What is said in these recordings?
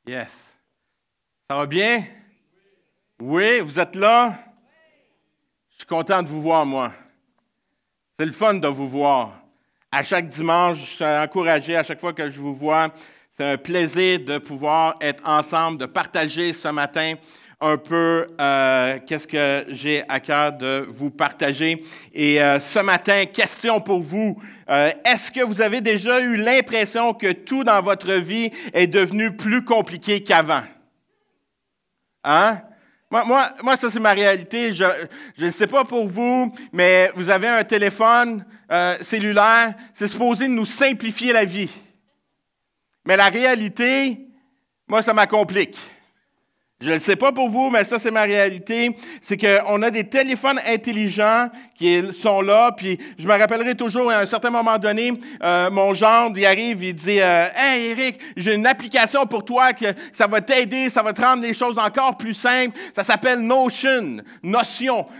Yes. Ça va bien? Oui, vous êtes là? Je suis content de vous voir, moi. C'est le fun de vous voir. À chaque dimanche, je suis encouragé à chaque fois que je vous vois. C'est un plaisir de pouvoir être ensemble, de partager ce matin un peu qu'est-ce que j'ai à cœur de vous partager. Et ce matin, question pour vous. Est-ce que vous avez déjà eu l'impression que tout dans votre vie est devenu plus compliqué qu'avant? Hein? Moi, ça, c'est ma réalité. Je ne sais pas pour vous, mais vous avez un téléphone cellulaire, c'est supposé nous simplifier la vie. Mais la réalité, moi, ça m'acomplique. Je ne sais pas pour vous, mais ça, c'est ma réalité. C'est qu'on a des téléphones intelligents qui sont là, puis je me rappellerai toujours, à un certain moment donné, mon gendre, il arrive, il dit « Hey, Eric, j'ai une application pour toi, que ça va t'aider, ça va te rendre les choses encore plus simples. Ça s'appelle Notion. »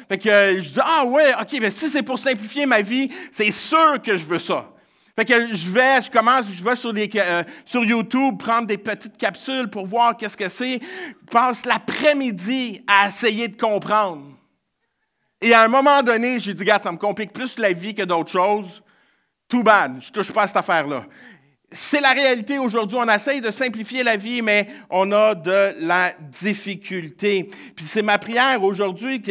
Fait que je dis « Ah ouais, OK, mais si c'est pour simplifier ma vie, c'est sûr que je veux ça. » Fait que je vais sur YouTube prendre des petites capsules pour voir qu'est-ce que c'est. Je passe l'après-midi à essayer de comprendre. Et à un moment donné, j'ai dit, regarde, ça me complique plus la vie que d'autres choses. Too bad, je touche pas à cette affaire-là. C'est la réalité aujourd'hui. On essaye de simplifier la vie, mais on a de la difficulté. Puis c'est ma prière aujourd'hui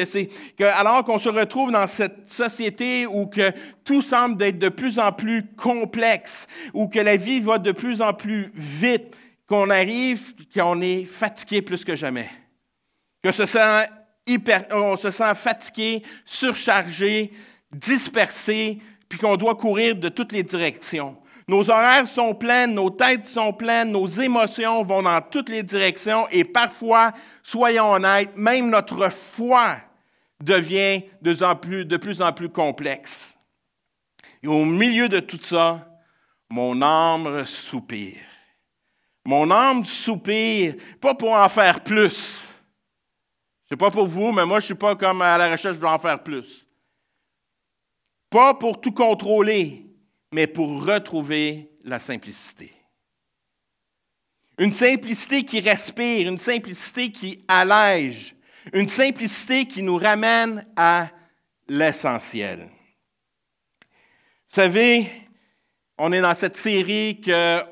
alors qu'on se retrouve dans cette société où que tout semble être de plus en plus complexe, où que la vie va de plus en plus vite, qu'on est fatigué plus que jamais. On se sent fatigué, surchargé, dispersé, puis qu'on doit courir de toutes les directions. Nos horaires sont pleins, nos têtes sont pleines, nos émotions vont dans toutes les directions et parfois, soyons honnêtes, même notre foi devient de plus en plus complexe. Et au milieu de tout ça, mon âme soupire. Mon âme soupire, pas pour en faire plus. Je ne sais pas pour vous, mais moi, je ne suis pas comme à la recherche de en faire plus. Pas pour tout contrôler, mais pour retrouver la simplicité. Une simplicité qui respire, une simplicité qui allège, une simplicité qui nous ramène à l'essentiel. Vous savez, on est dans cette série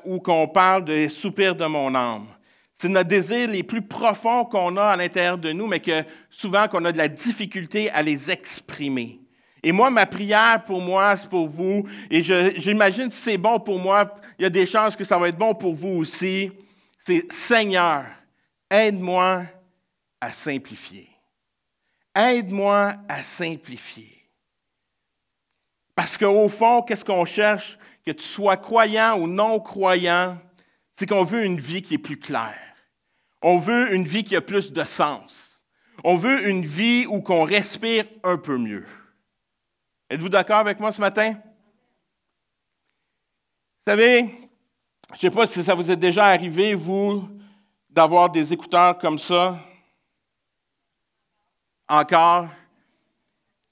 où on parle des soupirs de mon âme. C'est notre désir les plus profonds qu'on a à l'intérieur de nous, mais que souvent qu'on a de la difficulté à les exprimer. Et moi, ma prière pour moi, c'est pour vous, et j'imagine que c'est bon pour moi, il y a des chances que ça va être bon pour vous aussi, c'est « Seigneur, aide-moi à simplifier. Aide-moi à simplifier. » Parce qu'au fond, qu'est-ce qu'on cherche? Que tu sois croyant ou non-croyant, c'est qu'on veut une vie qui est plus claire. On veut une vie qui a plus de sens. On veut une vie où qu'on respire un peu mieux. Êtes-vous d'accord avec moi ce matin? Vous savez, je ne sais pas si ça vous est déjà arrivé, vous, d'avoir des écouteurs comme ça. Encore.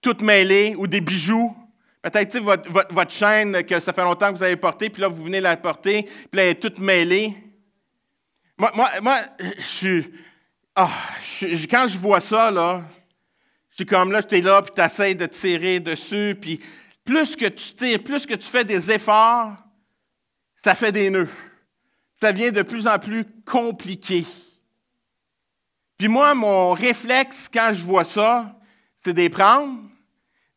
Toutes mêlées, ou des bijoux. Peut-être votre chaîne que ça fait longtemps que vous avez portée, puis là, vous venez la porter, puis là, elle est toute mêlée. Moi, quand je vois ça, là, je suis comme là, tu es là, puis tu essaies de tirer dessus, puis plus que tu tires, plus que tu fais des efforts, ça fait des nœuds. Ça devient de plus en plus compliqué. Puis moi, mon réflexe, quand je vois ça, c'est de les prendre,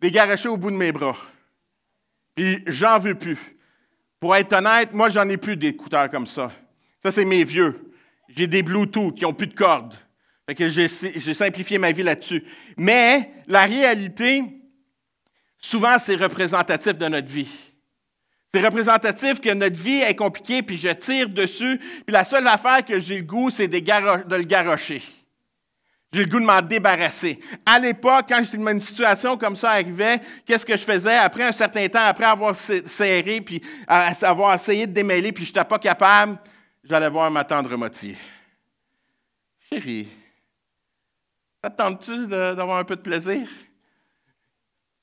de les garocher au bout de mes bras. Puis j'en veux plus. Pour être honnête, moi, j'en ai plus d'écouteurs comme ça. Ça, c'est mes vieux. J'ai des Bluetooth qui n'ont plus de cordes. Fait que j'ai simplifié ma vie là-dessus. Mais la réalité, souvent, c'est représentatif de notre vie. C'est représentatif que notre vie est compliquée, puis je tire dessus, puis la seule affaire que j'ai le goût, c'est de le garrocher. J'ai le goût de m'en débarrasser. À l'époque, quand une situation comme ça arrivait, qu'est-ce que je faisais? Après un certain temps, après avoir serré, puis avoir essayé de démêler, puis je n'étais pas capable, j'allais voir ma tendre moitié. Chérie, ça te tente-tu d'avoir un peu de plaisir?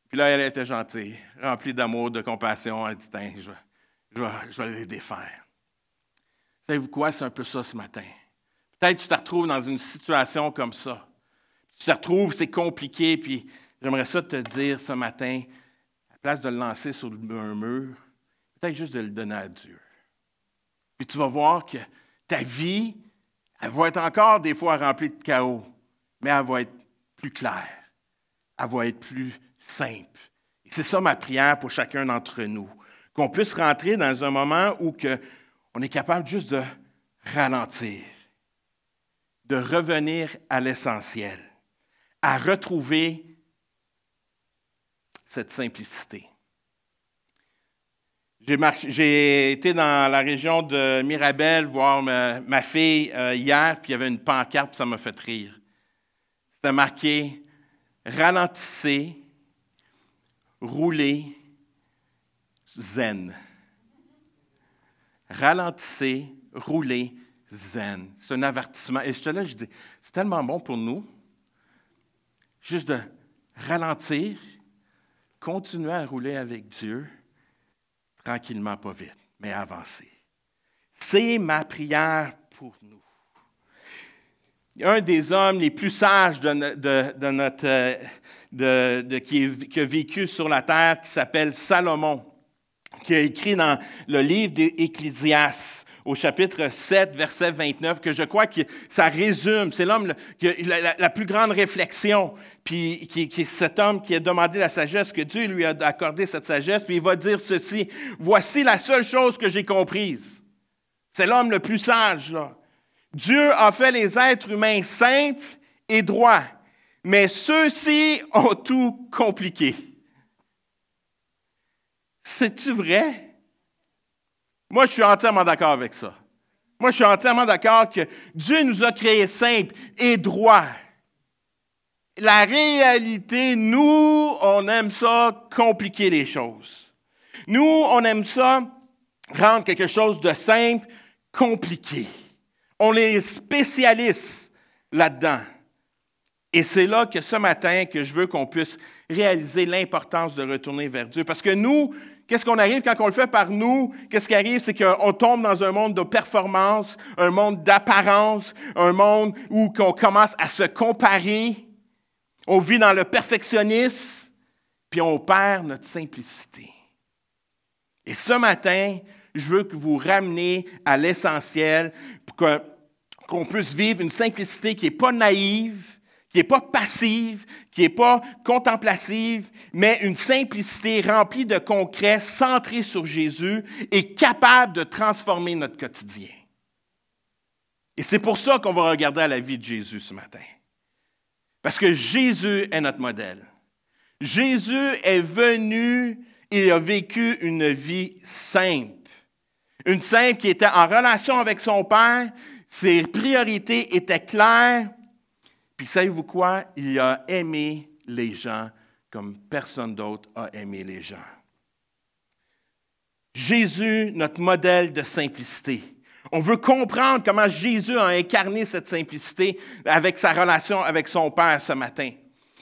Puis là, elle était gentille, remplie d'amour, de compassion. Elle dit, tiens, je vais les défaire. Savez-vous quoi? C'est un peu ça ce matin. Peut-être que tu te retrouves dans une situation comme ça. Tu te retrouves, c'est compliqué, puis j'aimerais ça te dire ce matin, à la place de le lancer sur un mur, peut-être juste de le donner à Dieu. Puis tu vas voir que ta vie, elle va être encore des fois remplie de chaos, mais elle va être plus claire. Elle va être plus simple. Et c'est ça ma prière pour chacun d'entre nous. Qu'on puisse rentrer dans un moment où on est capable juste de ralentir, de revenir à l'essentiel, à retrouver cette simplicité. J'ai été dans la région de Mirabel voir ma fille hier, puis il y avait une pancarte, puis ça m'a fait rire. C'était marqué « Ralentissez, roulez, zen ». Ralentissez, roulez, zen. C'est un avertissement. Et j'étais là, je dis, c'est tellement bon pour nous, juste de ralentir, continuer à rouler avec Dieu, tranquillement, pas vite, mais avancer. C'est ma prière pour nous. Un des hommes les plus sages qui a vécu sur la terre, qui s'appelle Salomon, qui a écrit dans le livre d'Ecclésiaste, au chapitre 7, verset 29, que je crois que ça résume, c'est l'homme qui a la plus grande réflexion, puis qui est cet homme qui a demandé la sagesse, que Dieu lui a accordé cette sagesse, puis il va dire ceci, « Voici la seule chose que j'ai comprise. » C'est l'homme le plus sage, là. Dieu a fait les êtres humains simples et droits, mais ceux-ci ont tout compliqué. C'est-tu vrai? Moi, je suis entièrement d'accord avec ça. Moi, je suis entièrement d'accord que Dieu nous a créés simples et droits. La réalité, nous, on aime ça compliquer les choses. Nous, on aime ça rendre quelque chose de simple compliqué. On est spécialistes là-dedans. Et c'est là que ce matin, que je veux qu'on puisse réaliser l'importance de retourner vers Dieu. Parce que nous, qu'est-ce qu'on arrive quand on le fait par nous? Qu'est-ce qui arrive? C'est qu'on tombe dans un monde de performance, un monde d'apparence, un monde où on commence à se comparer. On vit dans le perfectionnisme, puis on perd notre simplicité. Et ce matin, je veux que vous rameniez à l'essentiel pour qu'on puisse vivre une simplicité qui n'est pas naïve, qui n'est pas passive, qui n'est pas contemplative, mais une simplicité remplie de concret, centrée sur Jésus et capable de transformer notre quotidien. Et c'est pour ça qu'on va regarder à la vie de Jésus ce matin. Parce que Jésus est notre modèle. Jésus est venu et a vécu une vie simple. Une simple qui était en relation avec son Père, ses priorités étaient claires. Puis savez-vous quoi? Il a aimé les gens comme personne d'autre a aimé les gens. Jésus, notre modèle de simplicité. On veut comprendre comment Jésus a incarné cette simplicité avec sa relation avec son Père ce matin.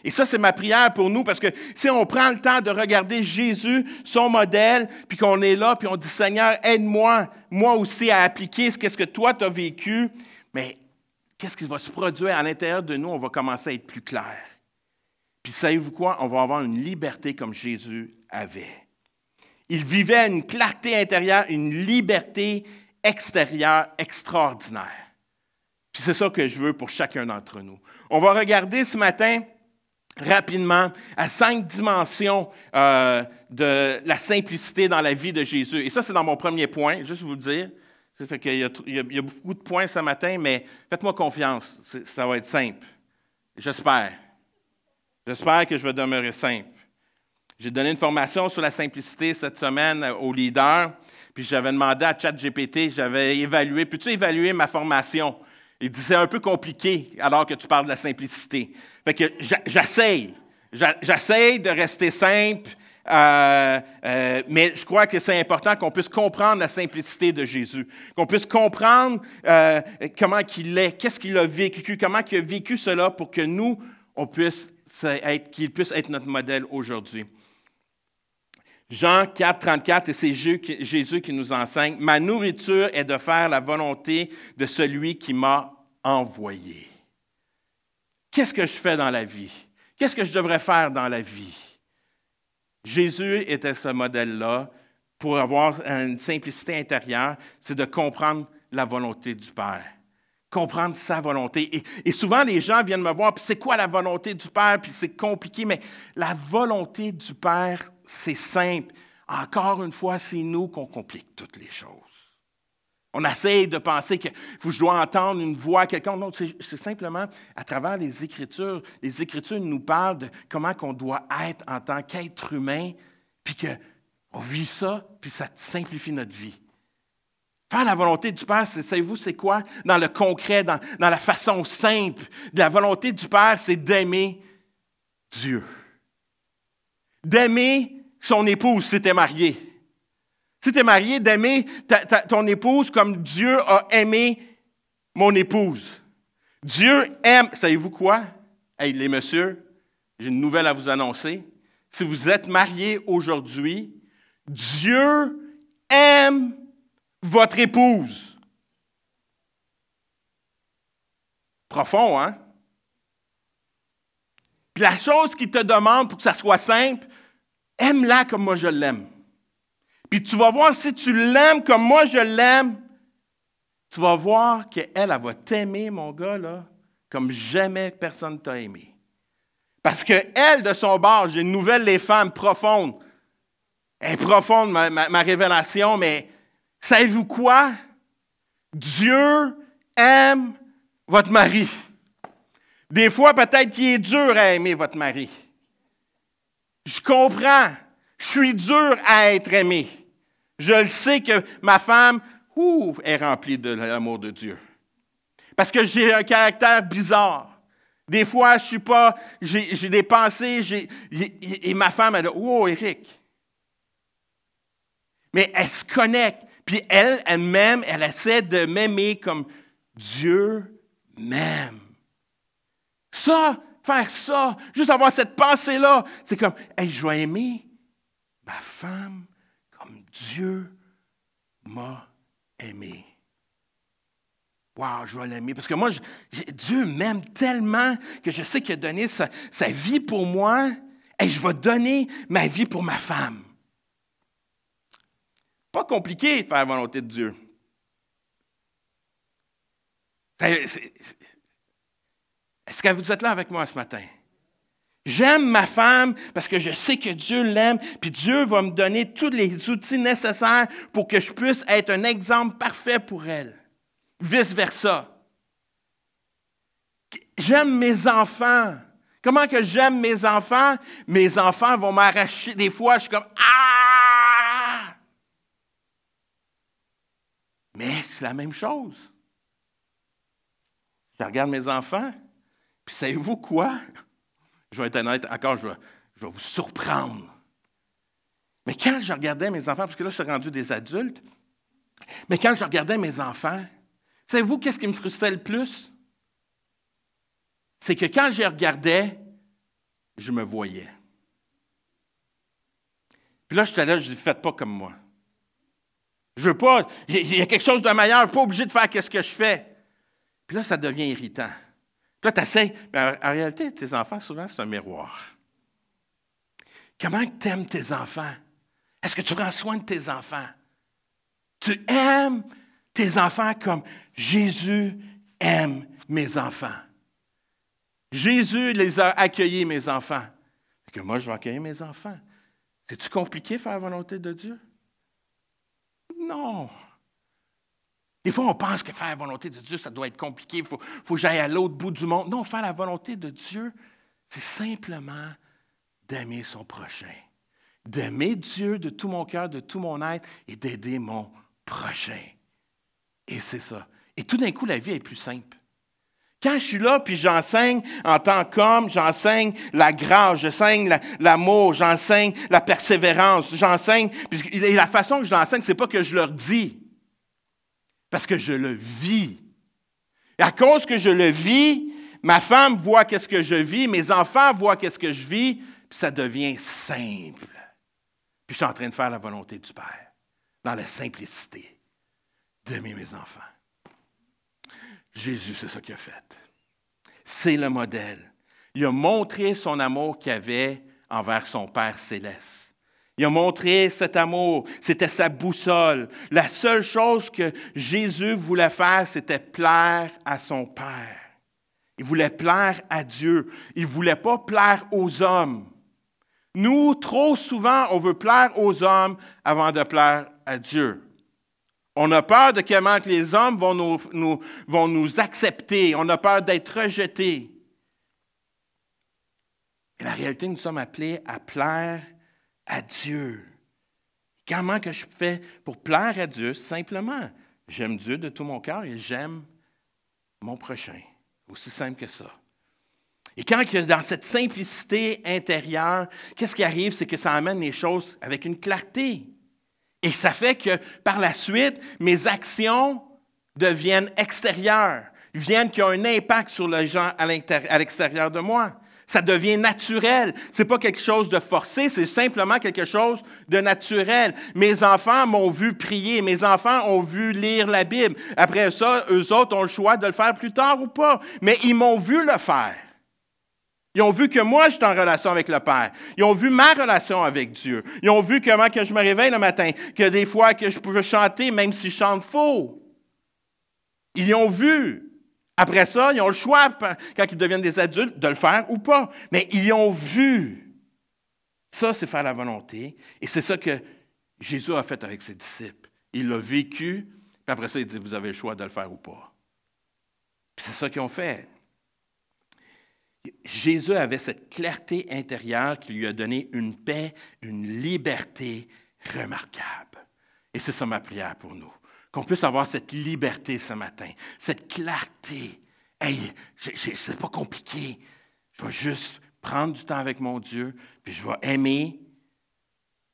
Et ça, c'est ma prière pour nous, parce que si on prend le temps de regarder Jésus, son modèle, puis qu'on est là, puis on dit, Seigneur, aide-moi, moi aussi, à appliquer ce que toi, tu as vécu, mais qu'est-ce qui va se produire à l'intérieur de nous? On va commencer à être plus clair. Puis savez-vous quoi? On va avoir une liberté comme Jésus avait. Il vivait une clarté intérieure, une liberté extérieure extraordinaire. Puis c'est ça que je veux pour chacun d'entre nous. On va regarder ce matin rapidement à 5 dimensions de la simplicité dans la vie de Jésus. Et ça, c'est dans mon premier point, juste vous le dire. Ça fait qu'il y a beaucoup de points ce matin, mais faites-moi confiance, ça va être simple. J'espère. J'espère que je vais demeurer simple. J'ai donné une formation sur la simplicité cette semaine aux leaders, puis j'avais demandé à ChatGPT, j'avais évalué, peux-tu évaluer ma formation? Il dit, c'est un peu compliqué alors que tu parles de la simplicité. Fait que j'essaye de rester simple, mais je crois que c'est important qu'on puisse comprendre la simplicité de Jésus, qu'on puisse comprendre comment il est, qu'est-ce qu'il a vécu, comment il a vécu cela pour que nous, qu'il puisse être notre modèle aujourd'hui. Jean 4, 34, et c'est Jésus qui nous enseigne, « Ma nourriture est de faire la volonté de celui qui m'a envoyé. Qu'est-ce que je fais dans la vie? Qu'est-ce que je devrais faire dans la vie? Jésus était ce modèle-là pour avoir une simplicité intérieure, c'est de comprendre la volonté du Père. Comprendre sa volonté. Et souvent, les gens viennent me voir, puis c'est quoi la volonté du Père? Puis c'est compliqué, mais la volonté du Père, c'est simple. Encore une fois, c'est nous qu'on complique toutes les choses. On essaie de penser que je dois entendre une voix, quelqu'un. Non, c'est simplement à travers les Écritures. Les Écritures nous parlent de comment on doit être en tant qu'être humain, puis qu'on vit ça, puis ça simplifie notre vie. Faire la volonté du Père, savez-vous, c'est quoi? Dans le concret, dans la façon simple. La volonté du Père, c'est d'aimer Dieu. D'aimer son épouse si tu es marié. Si tu es marié, d'aimer ton épouse comme Dieu a aimé mon épouse. Dieu aime, savez-vous quoi? Hey, les messieurs, j'ai une nouvelle à vous annoncer. Si vous êtes mariés aujourd'hui, Dieu aime votre épouse. Profond, hein? Puis la chose qu'il te demande pour que ça soit simple, aime-la comme moi je l'aime. Puis tu vas voir, si tu l'aimes comme moi je l'aime, tu vas voir qu'elle, elle va t'aimer, mon gars, là, comme jamais personne t'a aimé. Parce qu'elle, de son bord, j'ai une nouvelle, les femmes, profonde. Elle est profonde, ma révélation, mais savez-vous quoi? Dieu aime votre mari. Des fois, peut-être qu'il est dur à aimer votre mari. Je comprends. Je suis dur à être aimé. Je le sais que ma femme est remplie de l'amour de Dieu. Parce que j'ai un caractère bizarre. Des fois, je suis pas, j'ai des pensées, et ma femme, elle dit, oh, Éric. Mais elle se connecte. Puis elle-même, elle essaie de m'aimer comme Dieu m'aime. Ça, faire ça, juste avoir cette pensée-là, c'est comme, hey, je vais aimer ma femme comme Dieu m'a aimé. Wow, je vais l'aimer. Parce que moi, Dieu m'aime tellement que je sais qu'il a donné sa vie pour moi et je vais donner ma vie pour ma femme. Pas compliqué de faire la volonté de Dieu. Est-ce que vous êtes là avec moi ce matin? J'aime ma femme parce que je sais que Dieu l'aime, puis Dieu va me donner tous les outils nécessaires pour que je puisse être un exemple parfait pour elle. Vice-versa. J'aime mes enfants. Comment que j'aime mes enfants? Mes enfants vont m'arracher. Des fois, je suis comme « Ah! » Mais c'est la même chose. Je regarde mes enfants, puis savez-vous quoi? Je vais être honnête, encore, je vais vous surprendre. Mais quand je regardais mes enfants, parce que là, je suis rendu des adultes, mais quand je regardais mes enfants, savez-vous qu'est-ce qui me frustrait le plus? C'est que quand je les regardais, je me voyais. Puis là, j'étais là, je dis, faites pas comme moi. Je veux pas, il y a quelque chose de meilleur, je ne suis pas obligé de faire ce que je fais. Puis là, ça devient irritant. Puis là, tu essaies, mais en réalité, tes enfants, souvent, c'est un miroir. Comment tu aimes tes enfants? Est-ce que tu prends soin de tes enfants? Tu aimes tes enfants comme Jésus aime mes enfants. Jésus les a accueillis, mes enfants. Que moi, je vais accueillir mes enfants. C'est-tu compliqué faire la volonté de Dieu? Non. Des fois, on pense que faire la volonté de Dieu, ça doit être compliqué. Il faut que j'aille à l'autre bout du monde. Non, faire la volonté de Dieu, c'est simplement d'aimer son prochain. D'aimer Dieu de tout mon cœur, de tout mon être et d'aider mon prochain. Et c'est ça. Et tout d'un coup, la vie est plus simple. Quand je suis là, puis j'enseigne en tant qu'homme, j'enseigne la grâce, j'enseigne l'amour, j'enseigne la persévérance, j'enseigne, puis la façon que je l'enseigne, c'est pas que je leur dis, parce que je le vis. Et à cause que je le vis, ma femme voit qu'est-ce que je vis, mes enfants voient qu'est-ce que je vis, puis ça devient simple. Puis je suis en train de faire la volonté du Père, dans la simplicité d'aimer mes enfants. Jésus, c'est ça qu'il a fait. C'est le modèle. Il a montré son amour qu'il avait envers son Père céleste. Il a montré cet amour, c'était sa boussole. La seule chose que Jésus voulait faire, c'était plaire à son Père. Il voulait plaire à Dieu. Il ne voulait pas plaire aux hommes. Nous, trop souvent, on veut plaire aux hommes avant de plaire à Dieu. On a peur de comment que les hommes vont nous accepter. On a peur d'être rejetés. Et la réalité, nous sommes appelés à plaire à Dieu. Comment que je fais pour plaire à Dieu? Simplement, j'aime Dieu de tout mon cœur et j'aime mon prochain. Aussi simple que ça. Et quand dans cette simplicité intérieure, qu'est-ce qui arrive? C'est que ça amène les choses avec une clarté. Et ça fait que, par la suite, mes actions deviennent extérieures, viennent qui ont un impact sur les gens à l'extérieur de moi. Ça devient naturel. Ce n'est pas quelque chose de forcé, c'est simplement quelque chose de naturel. Mes enfants m'ont vu prier, mes enfants ont vu lire la Bible. Après ça, eux autres ont le choix de le faire plus tard ou pas. Mais ils m'ont vu le faire. Ils ont vu que moi, j'étais en relation avec le Père. Ils ont vu ma relation avec Dieu. Ils ont vu comment que je me réveille le matin, que des fois que je pouvais chanter, même si je chante faux. Ils l'ont vu. Après ça, ils ont le choix, quand ils deviennent des adultes, de le faire ou pas. Mais ils l'ont vu. Ça, c'est faire la volonté. Et c'est ça que Jésus a fait avec ses disciples. Il l'a vécu, puis après ça, il dit, vous avez le choix de le faire ou pas. Puis c'est ça qu'ils ont fait. Jésus avait cette clarté intérieure qui lui a donné une paix, une liberté remarquable. Et c'est ça ma prière pour nous. Qu'on puisse avoir cette liberté ce matin, cette clarté. Hey, c'est pas compliqué. Je vais juste prendre du temps avec mon Dieu, puis je vais aimer,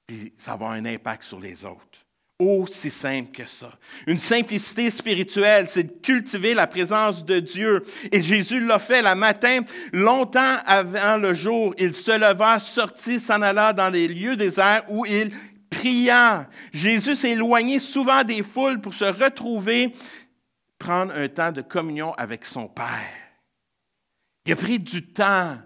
puis ça va avoir un impact sur les autres. Aussi simple que ça. Une simplicité spirituelle, c'est de cultiver la présence de Dieu. Et Jésus l'a fait le matin, longtemps avant le jour. Il se leva, sortit, s'en alla dans les lieux déserts où il pria. Jésus s'est éloigné souvent des foules pour se retrouver, prendre un temps de communion avec son Père. Il a pris du temps.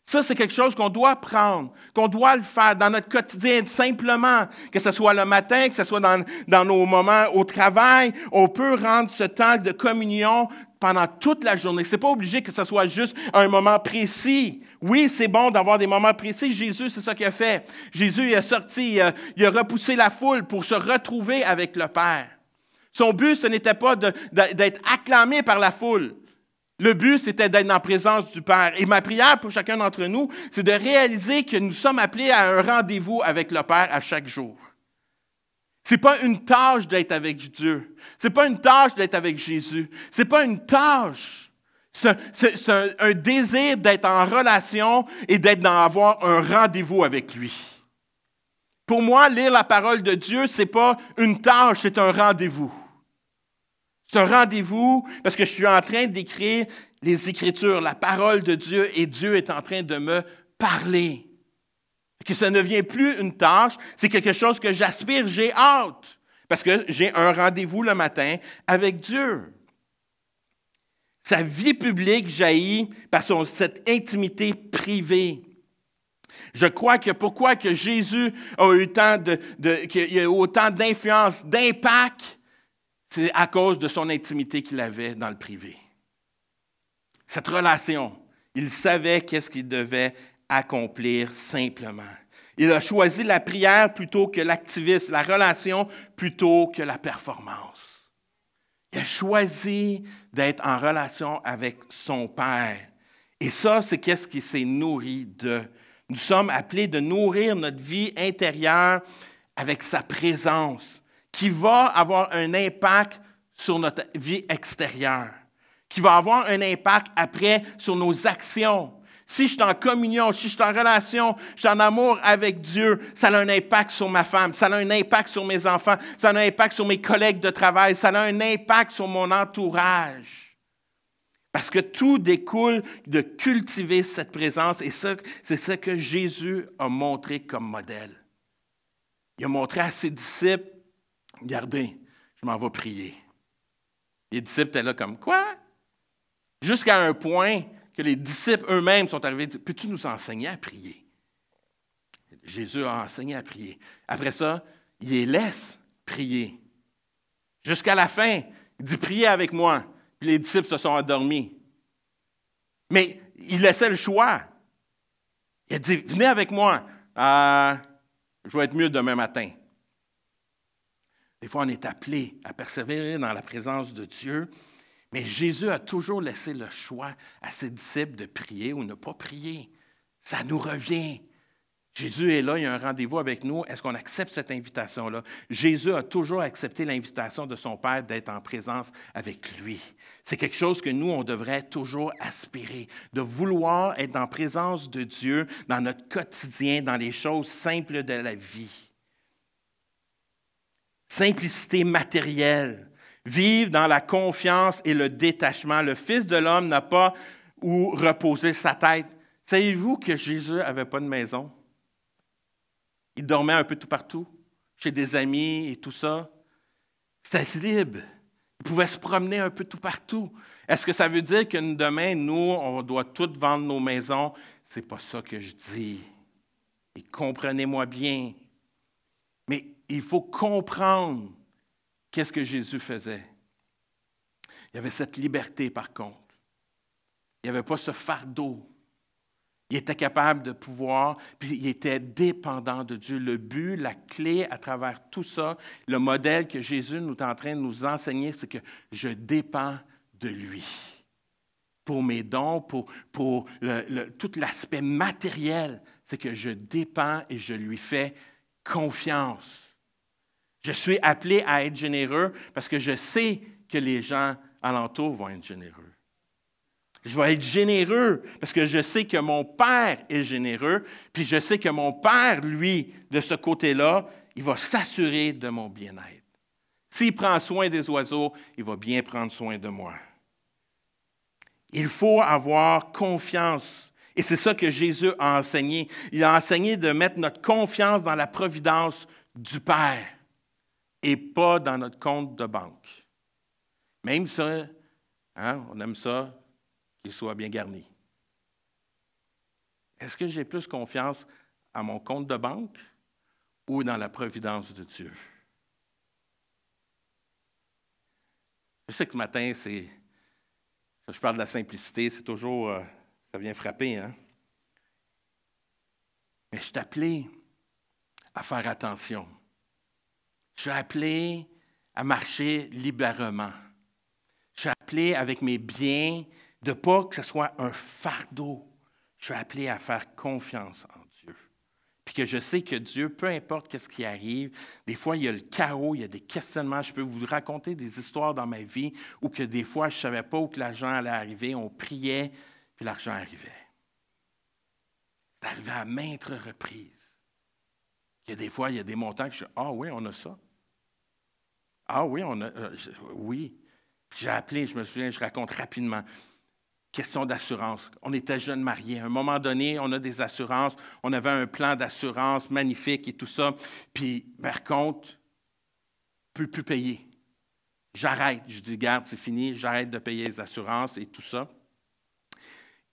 Ça, c'est quelque chose qu'on doit prendre, qu'on doit le faire dans notre quotidien, simplement, que ce soit le matin, que ce soit dans nos moments au travail. On peut rendre ce temps de communion pendant toute la journée. Ce n'est pas obligé que ce soit juste un moment précis. Oui, c'est bon d'avoir des moments précis. Jésus, c'est ça qu'il a fait. Jésus, il est sorti, il a repoussé la foule pour se retrouver avec le Père. Son but, ce n'était pas d'être acclamé par la foule. Le but, c'était d'être en présence du Père. Et ma prière pour chacun d'entre nous, c'est de réaliser que nous sommes appelés à un rendez-vous avec le Père à chaque jour. Ce n'est pas une tâche d'être avec Dieu. Ce n'est pas une tâche d'être avec Jésus. Ce n'est pas une tâche. C'est un désir d'être en relation et d'avoir un rendez-vous avec lui. Pour moi, lire la parole de Dieu, ce n'est pas une tâche, c'est un rendez-vous. C'est un rendez-vous parce que je suis en train d'écrire les Écritures, la parole de Dieu, et Dieu est en train de me parler. Que ça ne devient plus une tâche, c'est quelque chose que j'aspire, j'ai hâte, parce que j'ai un rendez-vous le matin avec Dieu. Sa vie publique jaillit par cette intimité privée. Je crois que pourquoi que Jésus a eu qu'il y a eu autant d'influence, d'impact, c'est à cause de son intimité qu'il avait dans le privé. Cette relation, il savait qu'est-ce qu'il devait accomplir simplement. Il a choisi la prière plutôt que l'activisme, la relation plutôt que la performance. Il a choisi d'être en relation avec son Père. Et ça, c'est qu'est-ce qui s'est nourri de. Nous sommes appelés de nourrir notre vie intérieure avec sa présence, qui va avoir un impact sur notre vie extérieure, qui va avoir un impact après sur nos actions. Si je suis en communion, si je suis en relation, je suis en amour avec Dieu, ça a un impact sur ma femme, ça a un impact sur mes enfants, ça a un impact sur mes collègues de travail, ça a un impact sur mon entourage. Parce que tout découle de cultiver cette présence et ça, c'est ce que Jésus a montré comme modèle. Il a montré à ses disciples, regardez, je m'en vais prier. Les disciples étaient là comme, quoi? Jusqu'à un point que les disciples eux-mêmes sont arrivés et disent, peux-tu nous enseigner à prier? Jésus a enseigné à prier. Après ça, il les laisse prier. Jusqu'à la fin, il dit, priez avec moi. Puis les disciples se sont endormis. Mais il laissait le choix. Il a dit, venez avec moi. Je vais être mieux demain matin. Des fois, on est appelé à persévérer dans la présence de Dieu, mais Jésus a toujours laissé le choix à ses disciples de prier ou ne pas prier. Ça nous revient. Jésus est là, il y a un rendez-vous avec nous. Est-ce qu'on accepte cette invitation-là? Jésus a toujours accepté l'invitation de son Père d'être en présence avec lui. C'est quelque chose que nous, on devrait toujours aspirer, de vouloir être en présence de Dieu dans notre quotidien, dans les choses simples de la vie. Simplicité matérielle, vivre dans la confiance et le détachement. Le Fils de l'homme n'a pas où reposer sa tête. Savez-vous que Jésus n'avait pas de maison? Il dormait un peu tout partout, chez des amis et tout ça. C'était libre. Il pouvait se promener un peu tout partout. Est-ce que ça veut dire que demain, nous, on doit toutes vendre nos maisons? Ce n'est pas ça que je dis. Et comprenez-moi bien. Mais il faut comprendre qu'est-ce que Jésus faisait. Il y avait cette liberté, par contre. Il n'y avait pas ce fardeau. Il était capable de pouvoir, puis il était dépendant de Dieu. Le but, la clé à travers tout ça, le modèle que Jésus nous est en train de nous enseigner, c'est que je dépends de lui. Pour mes dons, pour tout l'aspect matériel, c'est que je dépends et je lui fais confiance. Je suis appelé à être généreux parce que je sais que les gens alentour vont être généreux. Je vais être généreux parce que je sais que mon Père est généreux, puis je sais que mon Père, lui, de ce côté-là, il va s'assurer de mon bien-être. S'il prend soin des oiseaux, il va bien prendre soin de moi. Il faut avoir confiance. Et c'est ça que Jésus a enseigné. Il a enseigné de mettre notre confiance dans la providence du Père et pas dans notre compte de banque. Même ça, on aime ça, qu'il soit bien garni. Est-ce que j'ai plus confiance à mon compte de banque ou dans la providence de Dieu? Je sais que ce matin, je parle de la simplicité, c'est toujours, ça vient frapper, hein? Mais je suis appelé à faire attention. Je suis appelé à marcher librement. Je suis appelé avec mes biens, de pas que ce soit un fardeau. Je suis appelé à faire confiance en Dieu. Puis que je sais que Dieu, peu importe ce qui arrive, des fois, il y a le chaos, il y a des questionnements. Je peux vous raconter des histoires dans ma vie où que des fois, je ne savais pas où que l'argent allait arriver. On priait, puis l'argent arrivait. C'est arrivé à maintes reprises. Il y a des fois, il y a des montants que je dis, ah oui, on a ça. Ah oui, on a, oui. Puis j'ai appelé, je me souviens, je raconte rapidement. Question d'assurance. On était jeunes mariés. À un moment donné, on a des assurances. On avait un plan d'assurance magnifique et tout ça. Puis, par contre, je ne peux plus payer. J'arrête. Je dis, garde, c'est fini. J'arrête de payer les assurances et tout ça.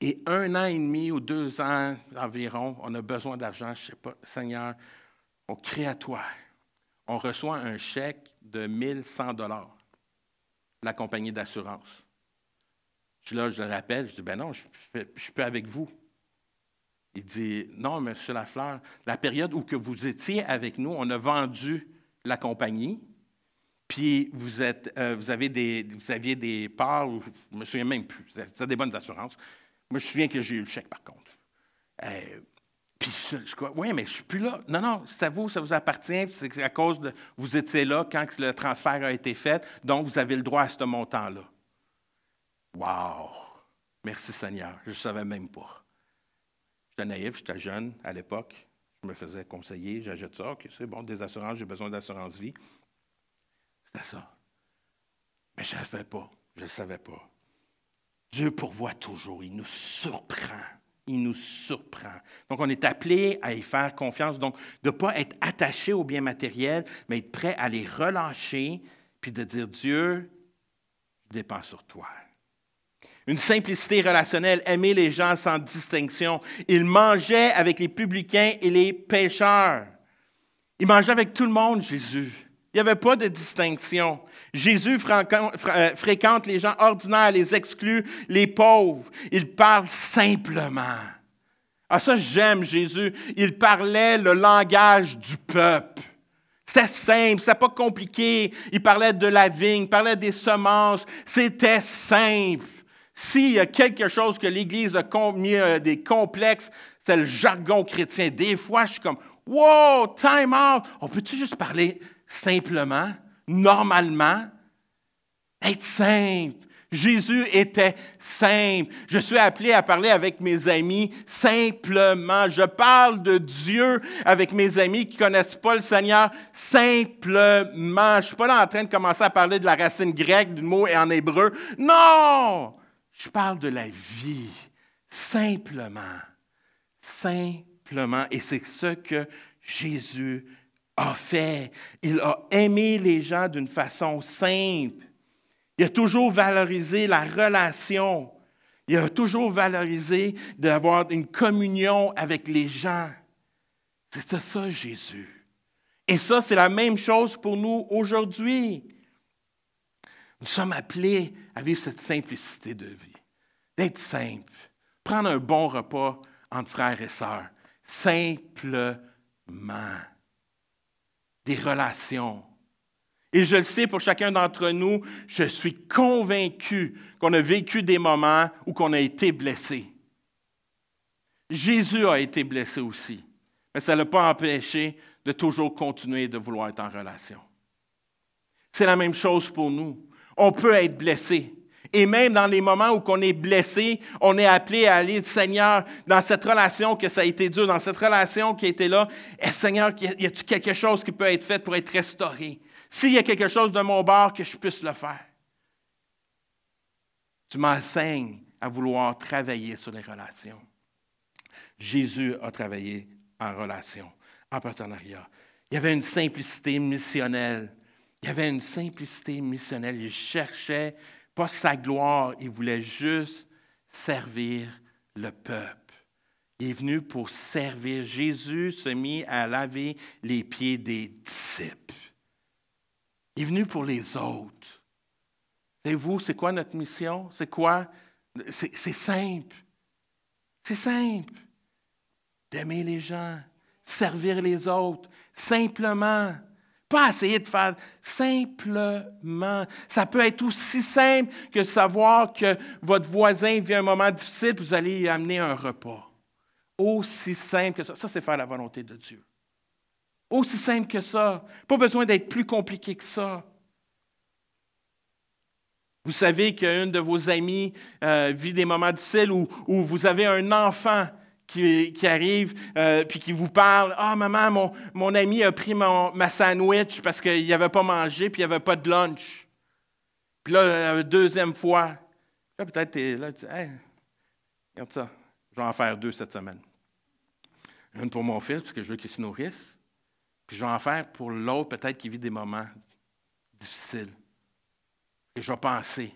Et 1 an et demi ou 2 ans environ, on a besoin d'argent. Je ne sais pas, Seigneur, on crie à toi. On reçoit un chèque de 1 100 $ de la compagnie d'assurance. Je suis là, je le rappelle, je dis, ben non, je suis plus avec vous. Il dit, non, M. Lafleur, la période où que vous étiez avec nous, on a vendu la compagnie, puis vous aviez des parts, je ne me souviens même plus, c'est des bonnes assurances. Moi, je me souviens que j'ai eu le chèque, par contre. Puis je crois, oui, mais je ne suis plus là. Non, non, ça vous appartient, c'est à cause de, vous étiez là quand le transfert a été fait, donc vous avez le droit à ce montant-là. Wow! Merci Seigneur, je ne savais même pas. J'étais naïf, j'étais jeune à l'époque, je me faisais conseiller, j'achète ça, OK, c'est bon, des assurances, j'ai besoin d'assurance vie. C'était ça. Mais je ne savais pas, je ne savais pas. Dieu pourvoit toujours, il nous surprend. Il nous surprend. Donc, on est appelé à y faire confiance. Donc, de ne pas être attaché aux biens matériels, mais être prêt à les relâcher, puis de dire, Dieu, je dépends sur toi. Une simplicité relationnelle, aimer les gens sans distinction. Il mangeait avec les publicains et les pécheurs. Il mangeait avec tout le monde, Jésus. Il n'y avait pas de distinction. Jésus fréquente les gens ordinaires, les exclut, les pauvres. Il parle simplement. Ah, ça, j'aime Jésus. Il parlait le langage du peuple. C'est simple, c'est pas compliqué. Il parlait de la vigne, il parlait des semences. C'était simple. S'il y a quelque chose que l'Église a mis des complexes, c'est le jargon chrétien. Des fois, je suis comme, wow, time out. On peut-tu juste parler simplement, normalement, être simple? Jésus était simple. Je suis appelé à parler avec mes amis simplement. Je parle de Dieu avec mes amis qui ne connaissent pas le Seigneur simplement. Je ne suis pas là en train de commencer à parler de la racine grecque, du mot en hébreu. Non! Je parle de la vie simplement. Simplement. Et c'est ce que Jésus a fait. Il a aimé les gens d'une façon simple. Il a toujours valorisé la relation. Il a toujours valorisé d'avoir une communion avec les gens. C'était ça, Jésus. Et ça, c'est la même chose pour nous aujourd'hui. Nous sommes appelés à vivre cette simplicité de vie, d'être simple, prendre un bon repas entre frères et sœurs, simplement. Des relations. Et je le sais, pour chacun d'entre nous, je suis convaincu qu'on a vécu des moments où on a été blessé. Jésus a été blessé aussi, mais ça ne l'a pas empêché de toujours continuer de vouloir être en relation. C'est la même chose pour nous. On peut être blessé. Et même dans les moments où on est blessé, on est appelé à aller, Seigneur, dans cette relation que ça a été dur, dans cette relation qui a été là, Seigneur, y a-t-il quelque chose qui peut être fait pour être restauré? S'il y a quelque chose de mon bord, que je puisse le faire. Tu m'enseignes à vouloir travailler sur les relations. Jésus a travaillé en relation, en partenariat. Il y avait une simplicité missionnelle. Il cherchait pas sa gloire, il voulait juste servir le peuple. Il est venu pour servir. Jésus se mit à laver les pieds des disciples. Il est venu pour les autres. Savez-vous, c'est quoi notre mission? C'est quoi? C'est simple. C'est simple. D'aimer les gens, servir les autres, simplement. Pas essayer de faire simplement. Ça peut être aussi simple que de savoir que votre voisin vit un moment difficile, puis vous allez lui amener un repas. Aussi simple que ça. Ça, c'est faire la volonté de Dieu. Aussi simple que ça. Pas besoin d'être plus compliqué que ça. Vous savez qu'une de vos amies vit des moments difficiles où vous avez un enfant qui arrive puis qui vous parle. « Ah, maman, mon ami a pris ma sandwich parce qu'il n'avait pas mangé puis il n'y avait pas de lunch. » Puis là, deuxième fois, là, peut-être tu es là, tu dis « Hey, regarde ça, je vais en faire 2 cette semaine. Une pour mon fils, parce que je veux qu'il se nourrisse. Puis je vais en faire pour l'autre, peut-être qui vit des moments difficiles. Et je vais penser.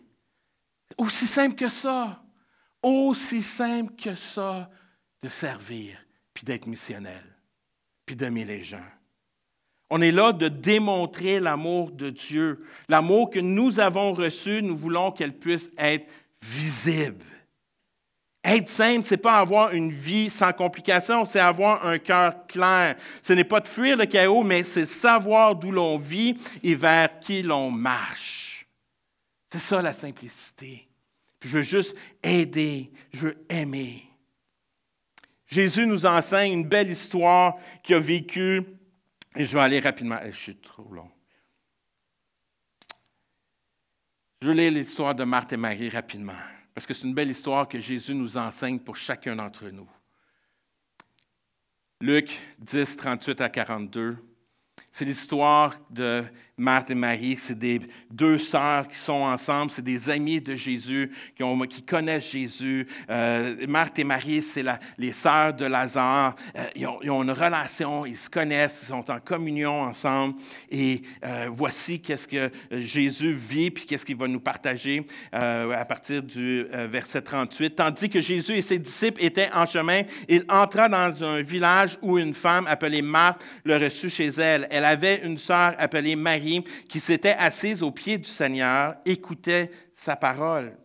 Aussi simple que ça. Aussi simple que ça de servir, puis d'être missionnel, puis d'aimer les gens. On est là de démontrer l'amour de Dieu. L'amour que nous avons reçu, nous voulons qu'elle puisse être visible. Être simple, ce n'est pas avoir une vie sans complications, c'est avoir un cœur clair. Ce n'est pas de fuir le chaos, mais c'est savoir d'où l'on vit et vers qui l'on marche. C'est ça la simplicité. Puis je veux juste aider, je veux aimer. Jésus nous enseigne une belle histoire qu'il a vécue. Et je vais aller rapidement. Je suis trop long. Je veux lire l'histoire de Marthe et Marie rapidement. Parce que c'est une belle histoire que Jésus nous enseigne pour chacun d'entre nous. Luc 10, 38 à 42. C'est l'histoire de Marthe et Marie. C'est des deux sœurs qui sont ensemble. C'est des amies de Jésus qui connaissent Jésus. Marthe et Marie, c'est les sœurs de Lazare. Ils ont une relation, ils se connaissent, ils sont en communion ensemble. Et voici qu'est-ce que Jésus vit, puis qu'est-ce qu'il va nous partager à partir du verset 38. Tandis que Jésus et ses disciples étaient en chemin, il entra dans un village où une femme appelée Marthe le reçut chez elle. Elle avait une sœur appelée Marie qui s'était assise aux pieds du Seigneur, écoutait sa parole.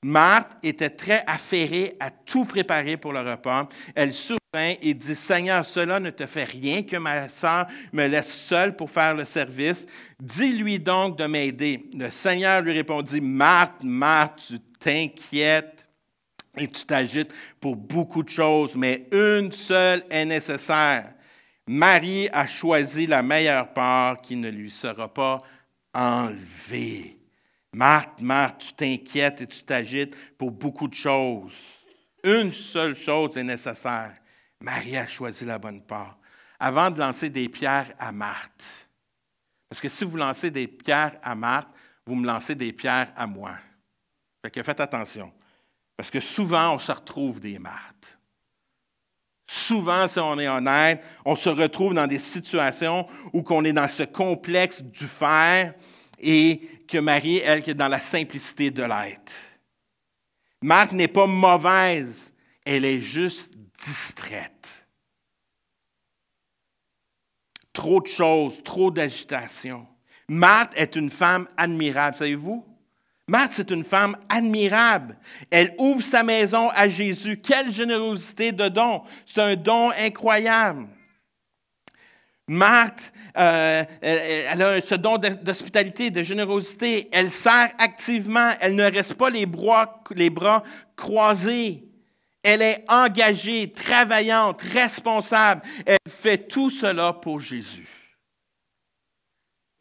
Marthe était très affairée à tout préparer pour le repas. Elle survint et dit, « Seigneur, cela ne te fait rien que ma sœur me laisse seule pour faire le service. Dis-lui donc de m'aider. » Le Seigneur lui répondit, « Marthe, Marthe, tu t'inquiètes et tu t'agites pour beaucoup de choses, mais une seule est nécessaire. Marie a choisi la meilleure part qui ne lui sera pas enlevée. » Marthe, Marthe, tu t'inquiètes et tu t'agites pour beaucoup de choses. Une seule chose est nécessaire. Marie a choisi la bonne part. Avant de lancer des pierres à Marthe, parce que si vous lancez des pierres à Marthe, vous me lancez des pierres à moi. Fait que faites attention, parce que souvent, on se retrouve des Marthes. Souvent, si on est honnête, on se retrouve dans des situations où on est dans ce complexe du faire et que Marie, elle, qui est dans la simplicité de l'être. Marthe n'est pas mauvaise, elle est juste distraite. Trop de choses, trop d'agitation. Marthe est une femme admirable, savez-vous? Marthe, c'est une femme admirable. Elle ouvre sa maison à Jésus. Quelle générosité de don! C'est un don incroyable. Marthe, elle a ce don d'hospitalité, de générosité. Elle sert activement. Elle ne reste pas les bras croisés. Elle est engagée, travaillante, responsable. Elle fait tout cela pour Jésus.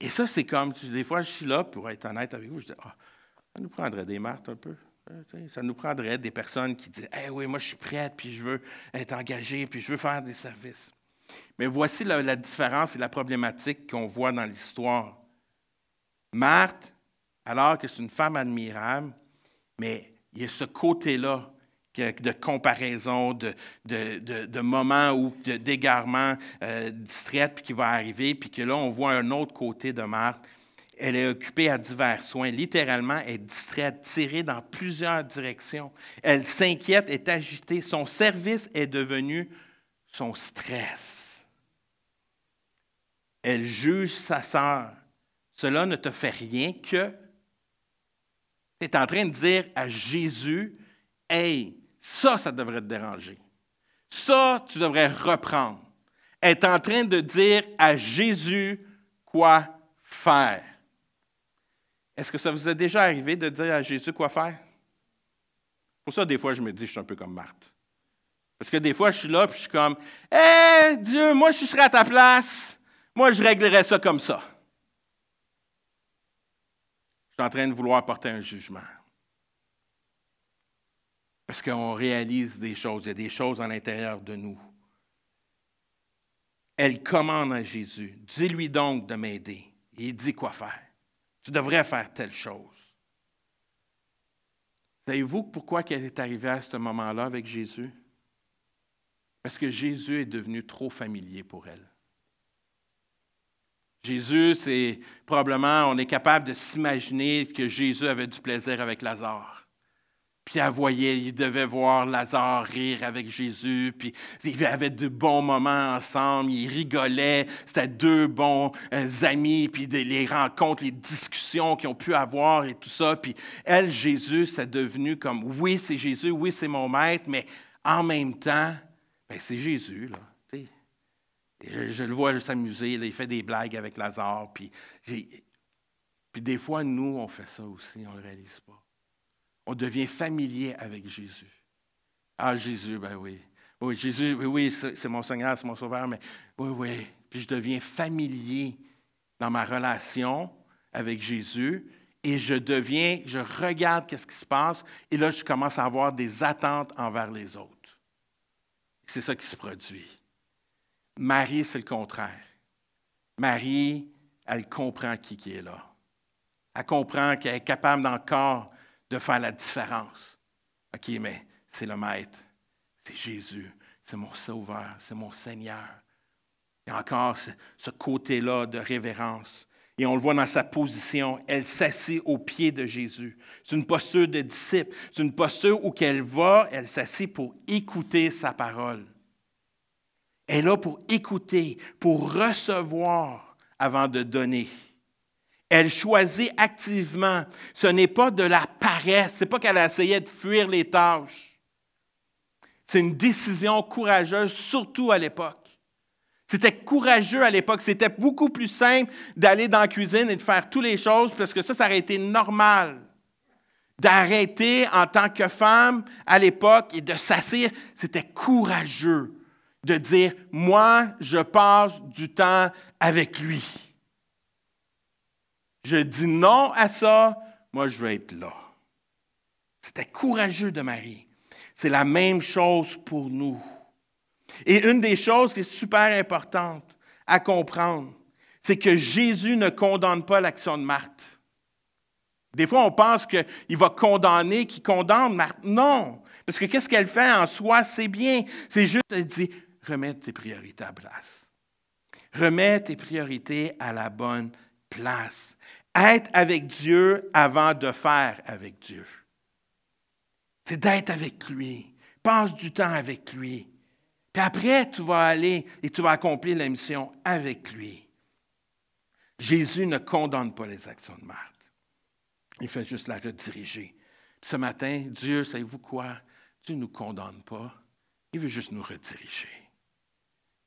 Et ça, c'est comme, des fois, je suis là, pour être honnête avec vous, je dis, ça nous prendrait des Marthes un peu. Ça nous prendrait des personnes qui disent, « Hey, oui, moi, je suis prête, puis je veux être engagée, puis je veux faire des services. » Mais voici la différence et la problématique qu'on voit dans l'histoire. Marthe, alors que c'est une femme admirable, mais il y a ce côté-là de comparaison, de moments où d'égarement distraite, puis qui va arriver, puis que là, on voit un autre côté de Marthe. Elle est occupée à divers soins. Littéralement, elle est distraite, tirée dans plusieurs directions. Elle s'inquiète, est agitée. Son service est devenu son stress. Elle juge sa sœur. Cela ne te fait rien que tu es en train de dire à Jésus, « Hey, ça devrait te déranger. Ça, tu devrais reprendre. » Elle est en train de dire à Jésus quoi faire. Est-ce que ça vous est déjà arrivé de dire à Jésus quoi faire? Pour ça, des fois, je me dis, je suis un peu comme Marthe. Parce que des fois, je suis là, puis je suis comme, « Hey, Dieu, moi, je serais à ta place. Moi, je réglerais ça comme ça. » Je suis en train de vouloir porter un jugement. Parce qu'on réalise des choses, il y a des choses à l'intérieur de nous. Elle commande à Jésus, « Dis-lui donc de m'aider. » Et il dit quoi faire. Tu devrais faire telle chose. Savez-vous pourquoi elle est arrivée à ce moment-là avec Jésus? Parce que Jésus est devenu trop familier pour elle. Jésus, c'est probablement, on est capable de s'imaginer que Jésus avait du plaisir avec Lazare. Puis elle voyait, il devait voir Lazare rire avec Jésus, puis ils avaient de bons moments ensemble, ils rigolaient, c'était deux bons amis, puis les rencontres, les discussions qu'ils ont pu avoir et tout ça. Puis elle, Jésus, c'est devenu comme, oui, c'est Jésus, oui, c'est mon maître, mais en même temps, bien, c'est Jésus, là. Je le vois s'amuser, là, il fait des blagues avec Lazare, puis des fois, nous, on fait ça aussi, on ne le réalise pas. On devient familier avec Jésus. Ah, Jésus, ben oui. Oui, Jésus, oui, c'est mon Seigneur, c'est mon Sauveur, mais oui. Puis je deviens familier dans ma relation avec Jésus et je regarde qu'est-ce qui se passe et là, je commence à avoir des attentes envers les autres. C'est ça qui se produit. Marie, c'est le contraire. Marie, elle comprend qui est là. Elle comprend qu'elle est capable encore de faire la différence. OK, mais c'est le Maître, c'est Jésus, c'est mon Sauveur, c'est mon Seigneur. Il y a encore ce côté-là de révérence. Et on le voit dans sa position, elle s'assied aux pieds de Jésus. C'est une posture de disciple, c'est une posture où elle va, elle s'assied pour écouter sa parole. Elle est là pour écouter, pour recevoir avant de donner. Elle choisit activement. Ce n'est pas de la paresse. Ce n'est pas qu'elle a essayé de fuir les tâches. C'est une décision courageuse, surtout à l'époque. C'était courageux à l'époque. C'était beaucoup plus simple d'aller dans la cuisine et de faire toutes les choses parce que ça aurait été normal. D'arrêter en tant que femme à l'époque et de s'asseoir, c'était courageux de dire « Moi, je passe du temps avec lui. Je dis non à ça, moi, je veux être là. » C'était courageux de Marie. C'est la même chose pour nous. Et une des choses qui est super importante à comprendre, c'est que Jésus ne condamne pas l'action de Marthe. Des fois, on pense qu'il va condamner, qu'il condamne Marthe. Non, parce que qu'est-ce qu'elle fait en soi, c'est bien. C'est juste, elle dit, remets tes priorités à place. Remets tes priorités à la bonne place. Être avec Dieu avant de faire avec Dieu. C'est d'être avec lui. Passe du temps avec lui. Puis après, tu vas aller et tu vas accomplir la mission avec lui. Jésus ne condamne pas les actions de Marthe. Il fait juste la rediriger. Puis ce matin, Dieu, savez-vous quoi? Dieu ne nous condamne pas. Il veut juste nous rediriger.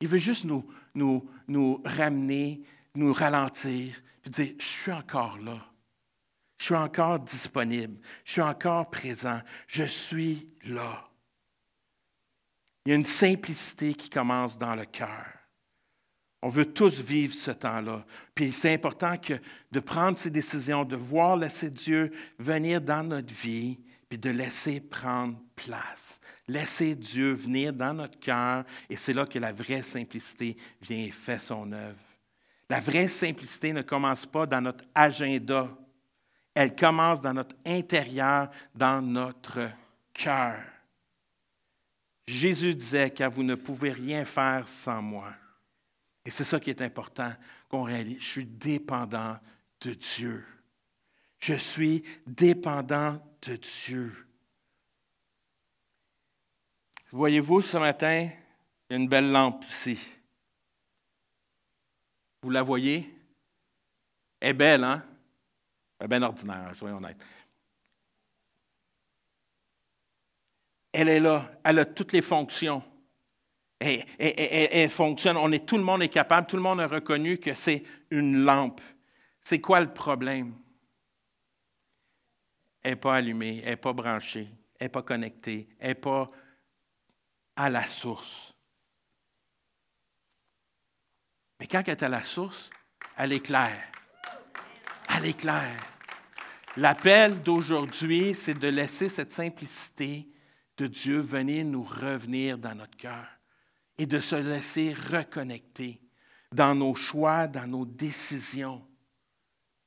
Il veut juste nous ramener, nous ralentir, puis dire, je suis encore là. Je suis encore disponible. Je suis encore présent. Je suis là. Il y a une simplicité qui commence dans le cœur. On veut tous vivre ce temps-là. Puis c'est important de prendre ces décisions, de voir laisser Dieu venir dans notre vie, puis de laisser prendre place. Laisser Dieu venir dans notre cœur, et c'est là que la vraie simplicité vient et fait son œuvre. La vraie simplicité ne commence pas dans notre agenda. Elle commence dans notre intérieur, dans notre cœur. Jésus disait, car vous ne pouvez rien faire sans moi. Et c'est ça qui est important, qu'on réalise. Je suis dépendant de Dieu. Je suis dépendant de Dieu. Voyez-vous, ce matin, il y a une belle lampe ici. Vous la voyez? Elle est belle, hein? Elle est bien ordinaire, soyons honnêtes. Elle est là, elle a toutes les fonctions. Elle fonctionne, tout le monde est capable, tout le monde a reconnu que c'est une lampe. C'est quoi le problème? Elle n'est pas allumée, elle n'est pas branchée, elle n'est pas connectée, elle n'est pas à la source. Mais quand elle est à la source, elle éclaire. Elle éclaire. L'appel d'aujourd'hui, c'est de laisser cette simplicité de Dieu venir nous revenir dans notre cœur et de se laisser reconnecter dans nos choix, dans nos décisions.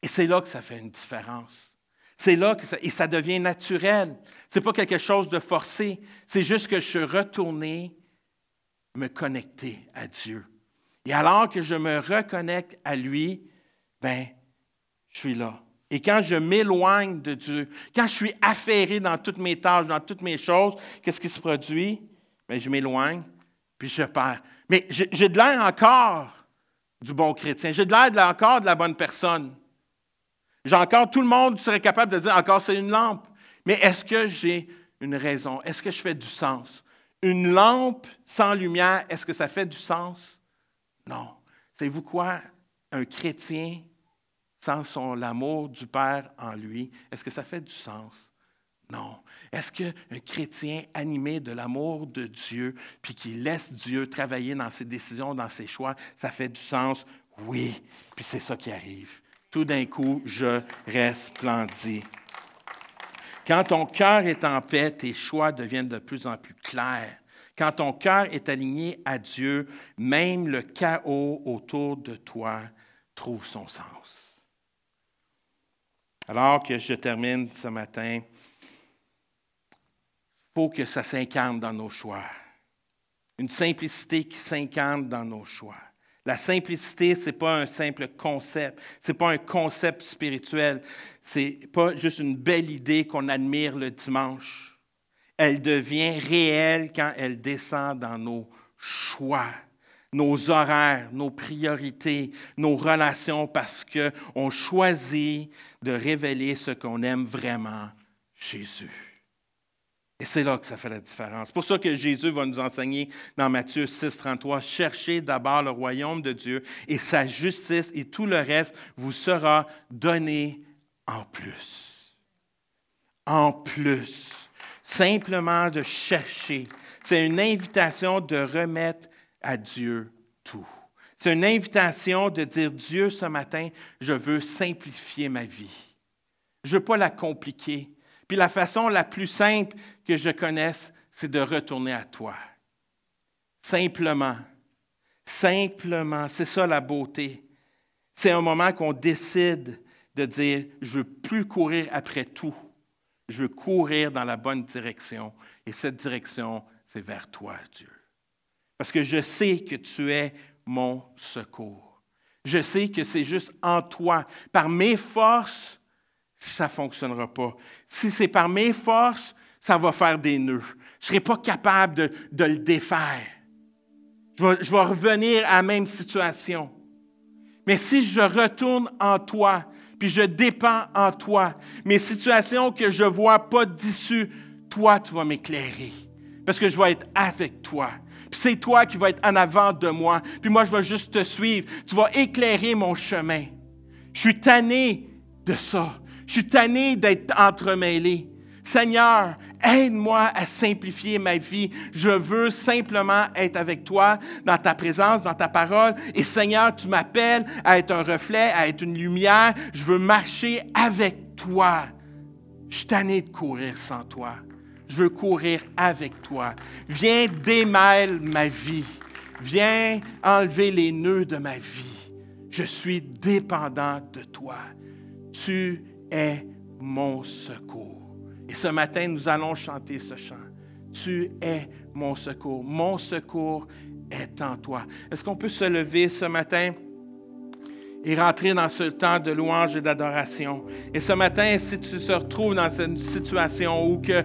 Et c'est là que ça fait une différence. C'est là que ça devient naturel. Ce n'est pas quelque chose de forcé. C'est juste que je suis retourné me connecter à Dieu. Et alors que je me reconnecte à lui, je suis là. Et quand je m'éloigne de Dieu, quand je suis affairé dans toutes mes tâches, dans toutes mes choses, qu'est-ce qui se produit? Je m'éloigne, puis je perds. Mais j'ai de l'air encore du bon chrétien. J'ai de l'air encore de la bonne personne. Tout le monde serait capable de dire encore c'est une lampe. Mais est-ce que j'ai une raison? Est-ce que je fais du sens? Une lampe sans lumière, est-ce que ça fait du sens? Non. Savez-vous quoi? Un chrétien sans l'amour du Père en lui, est-ce que ça fait du sens? Non. Est-ce qu'un chrétien animé de l'amour de Dieu, puis qui laisse Dieu travailler dans ses décisions, dans ses choix, ça fait du sens? Oui. Puis c'est ça qui arrive. Tout d'un coup, je resplendis. Quand ton cœur est en paix, tes choix deviennent de plus en plus clairs. Quand ton cœur est aligné à Dieu, même le chaos autour de toi trouve son sens. Alors que je termine ce matin, il faut que ça s'incarne dans nos choix. Une simplicité qui s'incarne dans nos choix. La simplicité, ce n'est pas un simple concept. Ce n'est pas un concept spirituel. Ce n'est pas juste une belle idée qu'on admire le dimanche. Elle devient réelle quand elle descend dans nos choix, nos horaires, nos priorités, nos relations, parce qu'on choisit de révéler ce qu'on aime vraiment, Jésus. Et c'est là que ça fait la différence. C'est pour ça que Jésus va nous enseigner dans Matthieu 6, 33, « Cherchez d'abord le royaume de Dieu et sa justice, et tout le reste vous sera donné en plus. » En plus. Simplement de chercher. C'est une invitation de remettre à Dieu tout. C'est une invitation de dire, Dieu, ce matin, je veux simplifier ma vie. Je ne veux pas la compliquer. Puis la façon la plus simple que je connaisse, c'est de retourner à toi. Simplement. Simplement. C'est ça la beauté. C'est un moment qu'on décide de dire, je ne veux plus courir après tout. Je veux courir dans la bonne direction. Et cette direction, c'est vers toi, Dieu. Parce que je sais que tu es mon secours. Je sais que c'est juste en toi. Par mes forces, ça ne fonctionnera pas. Si c'est par mes forces, ça va faire des nœuds. Je ne serai pas capable de le défaire. Je vais revenir à la même situation. Mais si je retourne en toi, puis je dépends en toi, mes situations que je ne vois pas d'issue, toi, tu vas m'éclairer. Parce que je vais être avec toi. Puis c'est toi qui vas être en avant de moi. Puis moi, je vais juste te suivre. Tu vas éclairer mon chemin. Je suis tanné de ça. Je suis tanné d'être entremêlé. Seigneur, aide-moi à simplifier ma vie. Je veux simplement être avec toi, dans ta présence, dans ta parole. Et Seigneur, tu m'appelles à être un reflet, à être une lumière. Je veux marcher avec toi. Je suis tanné de courir sans toi. Je veux courir avec toi. Viens démêler ma vie. Viens enlever les nœuds de ma vie. Je suis dépendant de toi. Tu es mon secours. Et ce matin, nous allons chanter ce chant. Tu es mon secours. Mon secours est en toi. Est-ce qu'on peut se lever ce matin et rentrer dans ce temps de louange et d'adoration? Et ce matin, si tu te retrouves dans cette situation où que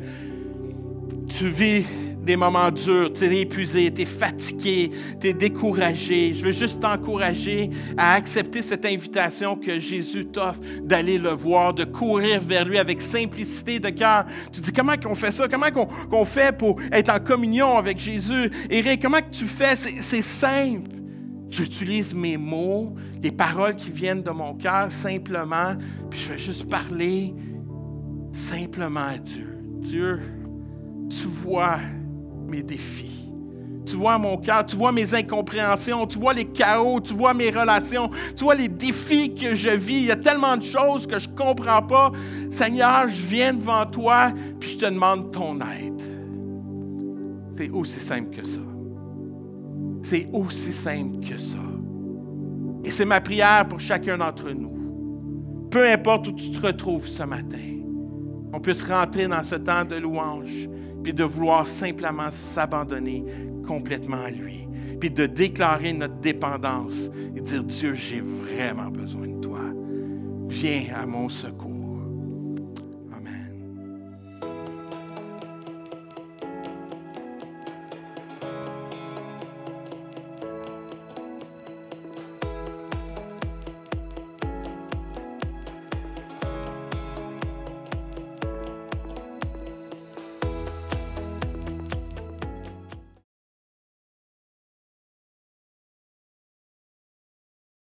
tu vis des moments durs, tu es épuisé, tu es fatigué, tu es découragé. Je veux juste t'encourager à accepter cette invitation que Jésus t'offre d'aller le voir, de courir vers lui avec simplicité de cœur. Tu dis, comment qu'on fait ça? Comment qu'on fait pour être en communion avec Jésus? Éric, comment que tu fais? C'est simple. J'utilise mes mots, les paroles qui viennent de mon cœur simplement, puis je vais juste parler simplement à Dieu. Dieu, tu vois mes défis. Tu vois mon cœur, tu vois mes incompréhensions, tu vois les chaos, tu vois mes relations, tu vois les défis que je vis. Il y a tellement de choses que je ne comprends pas. Seigneur, je viens devant toi, puis je te demande ton aide. C'est aussi simple que ça. C'est aussi simple que ça. Et c'est ma prière pour chacun d'entre nous. Peu importe où tu te retrouves ce matin, on puisse rentrer dans ce temps de louange, puis de vouloir simplement s'abandonner complètement à lui, puis de déclarer notre dépendance et dire, Dieu, j'ai vraiment besoin de toi. Viens à mon secours.